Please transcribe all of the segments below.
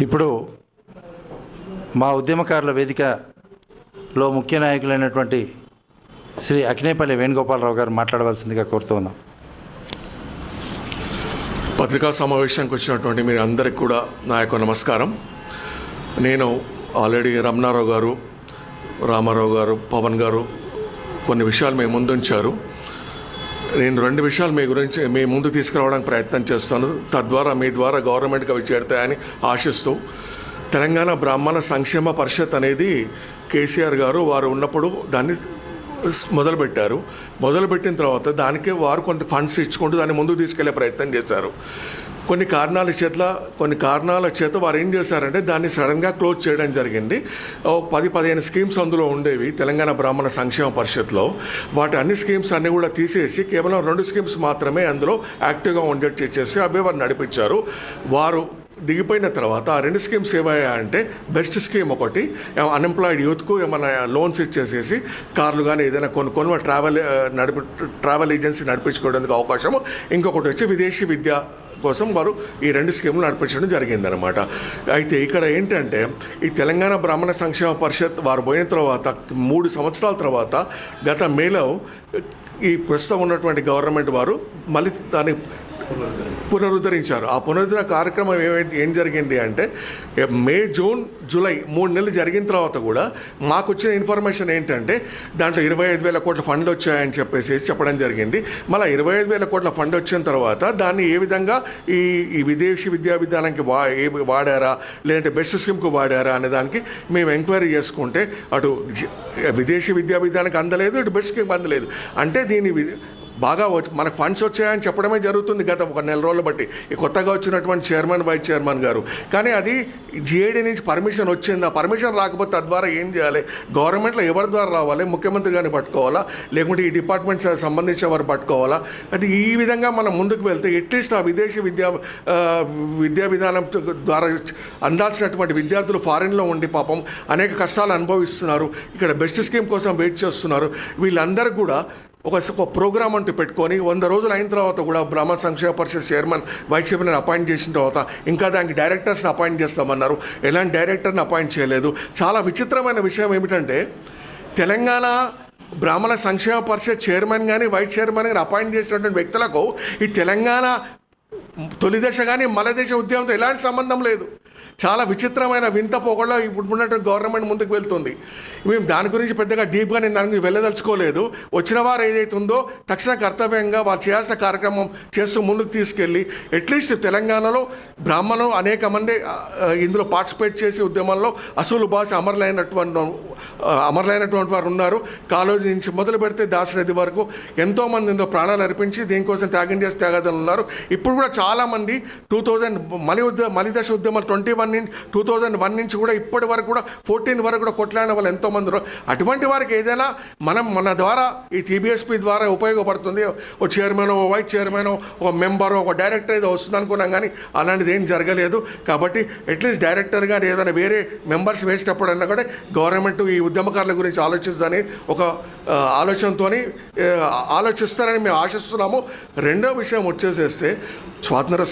ఇప్పుడు మా ఉద్యమకారుల వేదికలో ముఖ్య నాయకులైనటువంటి శ్రీ అక్కినేపల్లి వేణుగోపాలరావు గారు మాట్లాడవలసిందిగా కోరుతూ ఉన్నాం. పత్రికా సమావేశానికి వచ్చినటువంటి మీరు అందరికీ కూడా నా యొక్క నమస్కారం. నేను ఆల్రెడీ రమణారావు గారు, రామారావు గారు, పవన్ గారు కొన్ని విషయాలు మీ ముందుంచారు. నేను 2 విషయాలు మీ ముందు తీసుకురావడానికి ప్రయత్నం చేస్తాను. తద్వారా మీ ద్వారా గవర్నమెంట్కి అవి చేరుతాయని ఆశిస్తూ, తెలంగాణ బ్రాహ్మణ సంక్షేమ పరిషత్ అనేది కేసీఆర్ గారు వారు ఉన్నప్పుడు దాన్ని మొదలుపెట్టారు. మొదలుపెట్టిన తర్వాత దానికే వారు కొంత ఫండ్స్ ఇచ్చుకుంటూ దాన్ని ముందుకు తీసుకెళ్లే ప్రయత్నం చేశారు. కొన్ని కారణాల చేత వారు ఏం చేశారంటే దాన్ని సడన్గా క్లోజ్ చేయడం జరిగింది. 10-15 స్కీమ్స్ అందులో ఉండేవి తెలంగాణ బ్రాహ్మణ సంక్షేమ పరిషత్లో. వాటి అన్ని స్కీమ్స్ అన్నీ కూడా తీసేసి కేవలం 2 స్కీమ్స్ మాత్రమే అందులో యాక్టివ్గా ఉండేట్టు చేసేసి అవే వారు నడిపించారు. వారు దిగిపోయిన తర్వాత ఆ 2 స్కీమ్స్ ఏమయ్యా అంటే, బెస్ట్ స్కీమ్ ఒకటి అన్ఎంప్లాయిడ్ యూత్కు ఏమైనా లోన్స్ ఇచ్చేసేసి కార్లు కానీ ఏదైనా కొన్ని ట్రావెల్ ఏజెన్సీ నడిపించుకోవడానికి అవకాశము, ఇంకొకటి వచ్చి విదేశీ విద్య కోసం వారు ఈ 2 స్కీములు నడిపించడం జరిగిందనమాట. అయితే ఇక్కడ ఏంటంటే ఈ తెలంగాణ బ్రాహ్మణ సంక్షేమ పరిషత్ వారు పోయిన తర్వాత 3 సంవత్సరాల తర్వాత గత మేలో ఈ ప్రస్తుతం ఉన్నటువంటి గవర్నమెంట్ వారు మళ్ళీ దాన్ని పునరుద్ధరించారు. ఆ పునరుద్ధరణ కార్యక్రమం ఏం జరిగింది అంటే, మే, జూన్, జూలై 3 నెలలు జరిగిన తర్వాత కూడా మాకు వచ్చిన ఇన్ఫర్మేషన్ ఏంటంటే దాంట్లో 25,000 కోట్ల ఫండ్లు వచ్చాయని చెప్పడం జరిగింది. మళ్ళీ 25,000 కోట్ల ఫండ్ వచ్చిన తర్వాత దాన్ని ఏ విధంగా ఈ విదేశీ విద్యా విధానానికి వాడారా, లేదంటే బెస్ట్ స్కీమ్కి వాడారా అనే దానికి మేము ఎంక్వైరీ చేసుకుంటే అటు విదేశీ విద్యా విధానానికి అందలేదు, ఇటు బెస్ట్ స్కీమ్కి అందలేదు. అంటే దీని బాగా మనకు ఫండ్స్ వచ్చాయని చెప్పడమే జరుగుతుంది గత 1 నెల రోజులు బట్టి ఈ కొత్తగా వచ్చినటువంటి చైర్మన్, వైస్ చైర్మన్ గారు. కానీ అది జిఐడి నుంచి పర్మిషన్ వచ్చింది. ఆ పర్మిషన్ రాకపోతే తద్వారా ఏం చేయాలి, గవర్నమెంట్లో ఎవరి ద్వారా రావాలి, ముఖ్యమంత్రి గారిని పట్టుకోవాలా, లేకుంటే ఈ డిపార్ట్మెంట్స్ సంబంధించిన వారు పట్టుకోవాలా. అది ఈ విధంగా మనం ముందుకు వెళ్తే అట్లీస్ట్ ఆ విదేశీ విద్యా విధానం ద్వారా అందాల్సినటువంటి విద్యార్థులు ఫారిన్లో ఉండి పాపం అనేక కష్టాలు అనుభవిస్తున్నారు. ఇక్కడ బెస్ట్ స్కీమ్ కోసం వెయిట్ చేస్తున్నారు. వీళ్ళందరూ కూడా ఒక ప్రోగ్రామ్ అంటూ పెట్టుకొని 100 రోజులు అయిన తర్వాత కూడా బ్రాహ్మణ సంక్షేమ పరిషత్ చైర్మన్, వైస్ చైర్మన్ అపాయింట్ చేసిన తర్వాత ఇంకా దానికి డైరెక్టర్స్ని అపాయింట్ చేస్తామన్నారు. ఎలాంటి డైరెక్టర్ని అపాయింట్ చేయలేదు. చాలా విచిత్రమైన విషయం ఏమిటంటే, తెలంగాణ బ్రాహ్మణ సంక్షేమ పరిషత్ చైర్మన్ కానీ వైస్ చైర్మన్ కానీ అపాయింట్ చేసినటువంటి వ్యక్తులకు ఈ తెలంగాణ తొలి దశ కానీ మల దశ ఉద్యమంతో ఎలాంటి సంబంధం లేదు. చాలా విచిత్రమైన వింత పోగొళ్ళ ఇప్పుడు ఉన్నటువంటి గవర్నమెంట్ ముందుకు వెళ్తుంది. మేము దాని గురించి పెద్దగా డీప్గా నేను దానికి వెళ్ళదలుచుకోలేదు. వచ్చిన వారు ఏదైతే ఉందో తక్షణ కర్తవ్యంగా వాళ్ళు చేయాల్సిన కార్యక్రమం చేస్తూ ముందుకు తీసుకెళ్ళి అట్లీస్ట్ తెలంగాణలో బ్రాహ్మణులు అనేక మంది ఇందులో పార్టిసిపేట్ చేసి ఉద్యమంలో అసలు భాష అమరులైనటువంటి వారు ఉన్నారు. కాలేజీ నుంచి మొదలు పెడితే దాశరథి వరకు ఎంతోమంది ఇందులో ప్రాణాలు అర్పించి దీనికోసం త్యాగం చేసి త్యాగదాలు ఉన్నారు. ఇప్పుడు కూడా చాలామంది 2000 మలిదశ ఉద్యమాలు 2001 నుంచి కూడా ఇప్పటి వరకు కూడా 14 వరకు కూడా కొట్లాడిన వాళ్ళు ఎంతోమంది. అటువంటి వారికి ఏదైనా మన ద్వారా ఈ టీబీఎస్పీ ద్వారా ఉపయోగపడుతుంది. ఒక చైర్మన్, ఓ వైస్ చైర్మన్, ఒక మెంబర్, ఒక డైరెక్టర్ ఏదో వస్తుంది అనుకున్నాం, కానీ అలాంటిది ఏం జరగలేదు. కాబట్టి అట్లీస్ట్ డైరెక్టర్ కానీ ఏదైనా వేరే మెంబర్స్ వేసేటప్పుడన్నా కూడా గవర్నమెంట్ ఈ ఉద్యమకారుల గురించి ఆలోచిస్తుందని ఒక ఆలోచనతో ఆలోచిస్తారని మేము ఆశిస్తున్నాము. రెండో విషయం వచ్చేసేస్తే, స్వాతంత్ర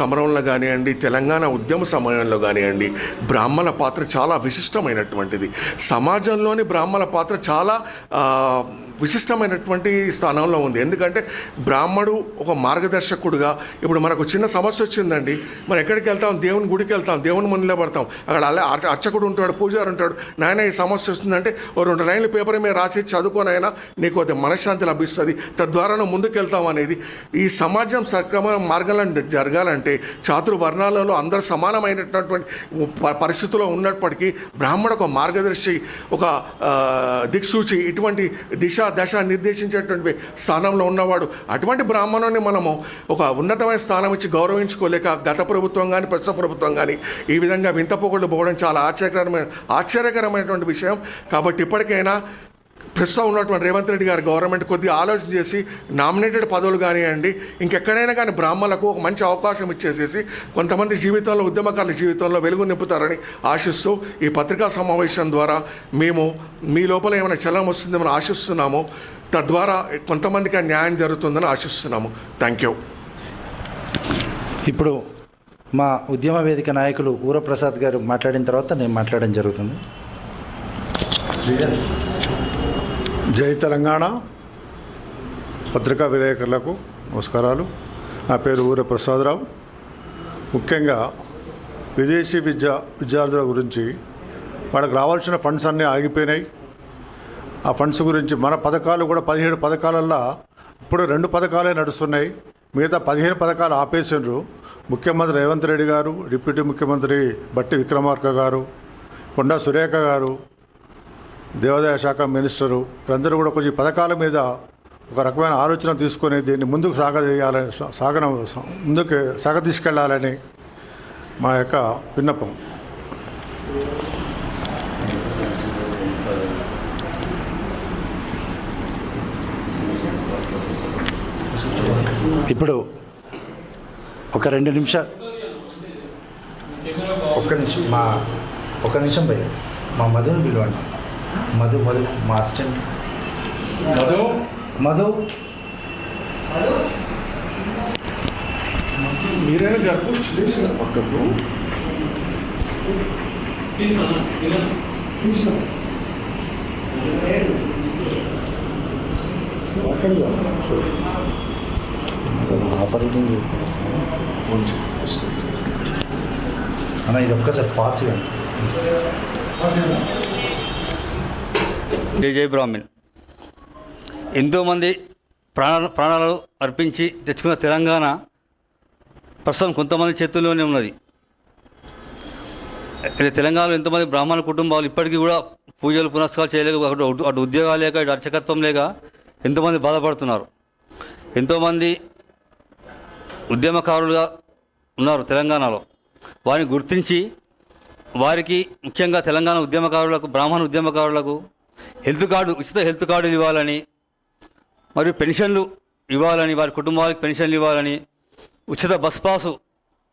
సమరంలో కానివ్వండి, తెలంగాణ ఉద్యమ సమయంలో కానివ్వండి, బ్రాహ్మణ పాత్ర చాలా విశిష్టమైనటువంటిది. సమాజంలోని బ్రాహ్మణ పాత్ర చాలా విశిష్టమైనటువంటి స్థానంలో ఉంది. ఎందుకంటే బ్రాహ్మడు ఒక మార్గదర్శకుడుగా, ఇప్పుడు మనకు చిన్న సమస్య వచ్చిందండి, మనం ఎక్కడికి వెళ్తాం, దేవుని గుడికి వెళ్తాం, దేవుని ముందు నిలబడతాం, అక్కడ అర్చకుడు ఉంటాడు, పూజారి ఉంటాడు. నాయన ఈ సమస్య వస్తుందంటే ఓ 2 లైన్లు పేపర్ మీద రాసి చదువుకోనైనా నీకు అది మనశ్శాంతి లభిస్తుంది, తద్వారా నువ్వు ముందుకు వెళ్తాం అనేది. ఈ సమాజం సక్రమ మార్గంలో జరగాలంటే చాతుర్వర్ణాలలో అందరూ సమానమైనటువంటి పరిస్థితుల్లో ఉన్నప్పటికీ బ్రాహ్మడు ఒక మార్గదర్శి, ఒక దిక్సూచి, ఇటువంటి దశ నిర్దేశించేటువంటి స్థానంలో ఉన్నవాడు. అటువంటి బ్రాహ్మణుని మనము ఒక ఉన్నతమైన స్థానం ఇచ్చి గౌరవించుకోలేక గత ప్రభుత్వం కానీ ప్రస్తుత ప్రభుత్వం కానీ ఈ విధంగా వింతపోకుండా పోవడం చాలా ఆశ్చర్యకరమైనటువంటి విషయం. కాబట్టి ఇప్పటికైనా ప్రస్తుతం ఉన్నటువంటి రేవంత్ రెడ్డి గారు గవర్నమెంట్ కొద్దిగా ఆలోచన చేసి నామినేటెడ్ పదవులు కానివ్వండి, ఇంకెక్కడైనా కానీ బ్రాహ్మణులకు ఒక మంచి అవకాశం ఇచ్చేసేసి కొంతమంది జీవితంలో, ఉద్యమకారుల జీవితంలో వెలుగు నింపుతారని ఆశిస్తూ ఈ పత్రికా సమావేశం ద్వారా మేము మీ లోపల ఏమైనా చలనం వస్తుందేమని ఆశిస్తున్నాము. తద్వారా కొంతమందికి న్యాయం జరుగుతుందని ఆశిస్తున్నాము. Thank you. ఇప్పుడు మా ఉద్యమ వేదిక నాయకులు ఊరప్రసాద్ గారు మాట్లాడిన తర్వాత నేను మాట్లాడడం జరుగుతుంది. శ్రీధర్. జై తెలంగాణ. పత్రికా విలేకరులకు నమస్కారాలు. నా పేరు ఊర ప్రసాదరావు. ముఖ్యంగా విదేశీ విద్యార్థుల గురించి వాళ్ళకి రావాల్సిన ఫండ్స్ అన్నీ ఆగిపోయినాయి. ఆ ఫండ్స్ గురించి మన పథకాలు కూడా 17 పథకాలల్లో ఇప్పుడు 2 పథకాలే నడుస్తున్నాయి. మిగతా 15 పథకాలు ఆపేసిండ్రు. ముఖ్యమంత్రి రేవంత్ రెడ్డి గారు, డిప్యూటీ ముఖ్యమంత్రి బట్టి విక్రమార్క గారు, కొండా సురేఖ గారు, దేవాదాయ శాఖ మినిస్టరు వీరందరూ కూడా కొంచెం పథకాల మీద ఒక రకమైన ఆలోచన తీసుకొని దీన్ని ముందుకు ముందుకు తీసుకెళ్లాలని మా యొక్క విన్నపం. ఇప్పుడు ఒక 2 నిమిషాలు ఒక్క నిమిషం భయ్య, మా మధుని పిలవండి. మధు మా అసిస్టెంట్ మధు మీరైనా జరపచ్చు పక్కకు. ఆపరేటింగ్ ఫోన్ అన్న ఇది ఒక్కసారి పాస్ ఇవ్వండి. జై బ్రాహ్మణ్. ఎంతోమంది ప్రాణాలు అర్పించి తెచ్చుకున్న తెలంగాణ ప్రస్తుతం కొంతమంది చేతుల్లోనే ఉన్నది. తెలంగాణలో ఎంతోమంది బ్రాహ్మణ కుటుంబాలు ఇప్పటికీ కూడా పూజలు పునస్కారాలు చేయలేక అటు ఉద్యోగాలు లేక ఇటు అర్చకత్వం లేక ఎంతోమంది బాధపడుతున్నారు. ఎంతోమంది ఉద్యమకారులుగా ఉన్నారు తెలంగాణలో. వారిని గుర్తించి వారికి ముఖ్యంగా తెలంగాణ ఉద్యమకారులకు, బ్రాహ్మణ ఉద్యమకారులకు ఉచిత హెల్త్ కార్డులు ఇవ్వాలని, మరియు పెన్షన్లు ఇవ్వాలని, వారి కుటుంబాలకు పెన్షన్లు ఇవ్వాలని, ఉచిత బస్ పాసు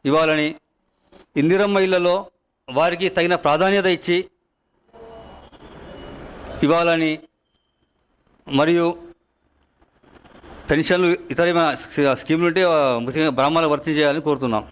ఇవ్వాలని, ఇందిరమ్మ ఇళ్లలో వారికి తగిన ప్రాధాన్యత ఇచ్చి ఇవ్వాలని, మరియు పెన్షన్లు ఇతర స్కీములు ఉంటే ముఖ్యంగా బ్రాహ్మణులకు వర్తించేయాలని కోరుతున్నాం.